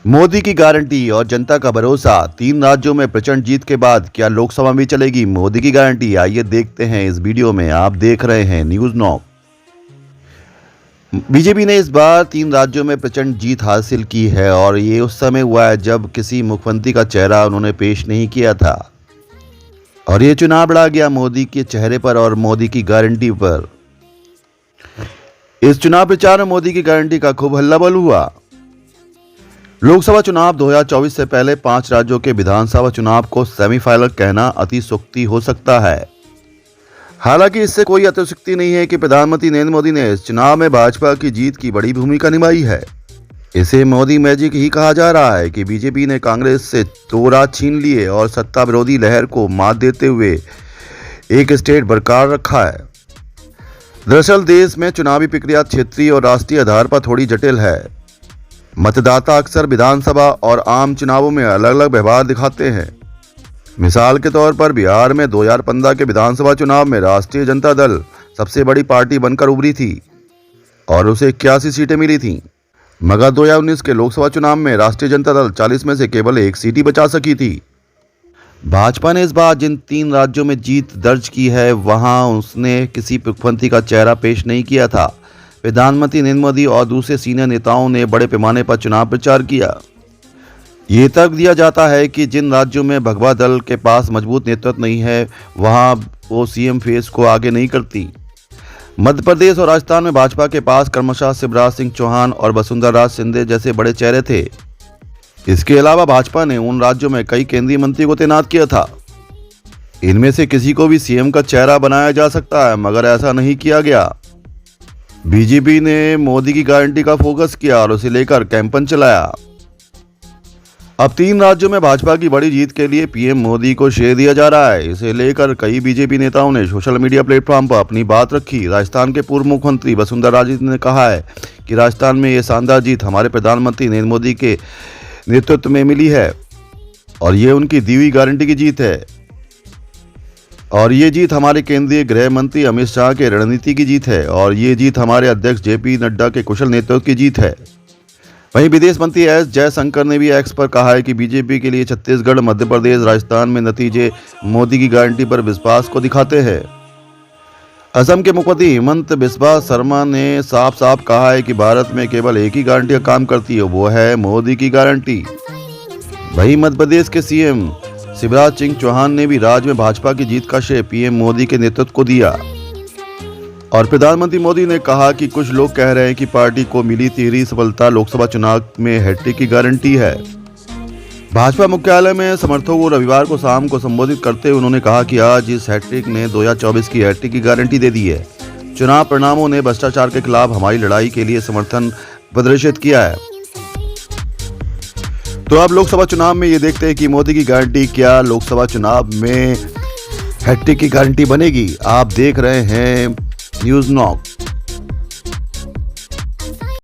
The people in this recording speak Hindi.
मोदी की गारंटी और जनता का भरोसा, 3 राज्यों में प्रचंड जीत के बाद क्या लोकसभा में चलेगी मोदी की गारंटी? आइए देखते हैं इस वीडियो में। आप देख रहे हैं न्यूज़ नॉक। बीजेपी ने इस बार 3 राज्यों में प्रचंड जीत हासिल की है और ये उस समय हुआ है जब किसी मुख्यमंत्री का चेहरा उन्होंने पेश नहीं किया था और ये चुनाव लड़ा गया मोदी के चेहरे पर और मोदी की गारंटी पर। इस चुनाव प्रचार में मोदी की गारंटी का खूब हल्लाबोल हुआ। लोकसभा चुनाव 2024 से पहले 5 राज्यों के विधानसभा चुनाव को सेमीफाइनल कहना अतिशयोक्ति हो सकता है। हालांकि इससे कोई अतिशयोक्ति नहीं है कि प्रधानमंत्री नरेंद्र मोदी ने इस चुनाव में भाजपा की जीत की बड़ी भूमिका निभाई है। इसे मोदी मैजिक ही कहा जा रहा है कि बीजेपी ने कांग्रेस से 2 राज छीन लिए और सत्ता विरोधी लहर को मात देते हुए एक स्टेट बरकरार रखा है। दरअसल देश में चुनावी प्रक्रिया क्षेत्रीय और राष्ट्रीय आधार पर थोड़ी जटिल है। मतदाता अक्सर विधानसभा और आम चुनावों में अलग अलग व्यवहार दिखाते हैं। मिसाल के तौर पर बिहार में 2015 के विधानसभा चुनाव में राष्ट्रीय जनता दल सबसे बड़ी पार्टी बनकर उभरी थी और उसे 81 सीटें मिली थीं, मगर 2019 के लोकसभा चुनाव में राष्ट्रीय जनता दल 40 में से केवल 1 सीट ही बचा सकी थी। भाजपा ने इस बार जिन 3 राज्यों में जीत दर्ज की है वहां उसने किसी मुख्यमंत्री का चेहरा पेश नहीं किया था। प्रधानमंत्री नरेंद्र मोदी और दूसरे सीनियर नेताओं ने बड़े पैमाने पर चुनाव प्रचार किया। ये तर्क दिया जाता है कि जिन राज्यों में भगवा दल के पास मजबूत नेतृत्व नहीं है वहां वो सीएम फेस को आगे नहीं करती। मध्य प्रदेश और राजस्थान में भाजपा के पास क्रमशः शिवराज सिंह चौहान और वसुंधरा राज सिंधिया जैसे बड़े चेहरे थे। इसके अलावा भाजपा ने उन राज्यों में कई केंद्रीय मंत्री को तैनात किया था। इनमें से किसी को भी सीएम का चेहरा बनाया जा सकता है, मगर ऐसा नहीं किया गया। बीजेपी ने मोदी की गारंटी का फोकस किया और उसे लेकर कैंपेन चलाया। अब 3 राज्यों में भाजपा की बड़ी जीत के लिए पीएम मोदी को श्रेय दिया जा रहा है। इसे लेकर कई बीजेपी नेताओं ने सोशल मीडिया प्लेटफॉर्म पर अपनी बात रखी। राजस्थान के पूर्व मुख्यमंत्री वसुंधरा राजे ने कहा है कि राजस्थान में ये शानदार जीत हमारे प्रधानमंत्री नरेंद्र मोदी के नेतृत्व में मिली है और ये उनकी दी हुई गारंटी की जीत है और ये जीत हमारे केंद्रीय गृह मंत्री अमित शाह के रणनीति की जीत है और ये जीत हमारे अध्यक्ष जेपी नड्डा के कुशल नेतृत्व की जीत है। वहीं विदेश मंत्री एस जयशंकर ने भी एक्स पर कहा है कि बीजेपी के लिए छत्तीसगढ़, मध्य प्रदेश, राजस्थान में नतीजे मोदी की गारंटी पर विश्वास को दिखाते हैं। असम के मुख्यमंत्री हिमंत बिस्वा शर्मा ने साफ साफ कहा है कि भारत में केवल एक ही गारंटी का काम करती है, वो है मोदी की गारंटी। वहीं मध्य प्रदेश के सीएम शिवराज सिंह चौहान ने भी राज्य में भाजपा की जीत का श्रेय पीएम मोदी के नेतृत्व को दिया और प्रधानमंत्री मोदी ने कहा कि कुछ लोग कह रहे हैं कि पार्टी को मिली 3री सफलता लोकसभा चुनाव में हैट्रिक की गारंटी है। भाजपा मुख्यालय में समर्थकों को रविवार को शाम को संबोधित करते हुए उन्होंने कहा कि आज इस हैट्रिक ने 2024 की हैट्रिक की गारंटी दे दी है। चुनाव परिणामों ने भ्रष्टाचार के खिलाफ हमारी लड़ाई के लिए समर्थन प्रदर्शित किया है। तो अब लोकसभा चुनाव में ये देखते हैं कि मोदी की गारंटी क्या लोकसभा चुनाव में हैट्रिक की गारंटी बनेगी। आप देख रहे हैं न्यूज़ नॉक।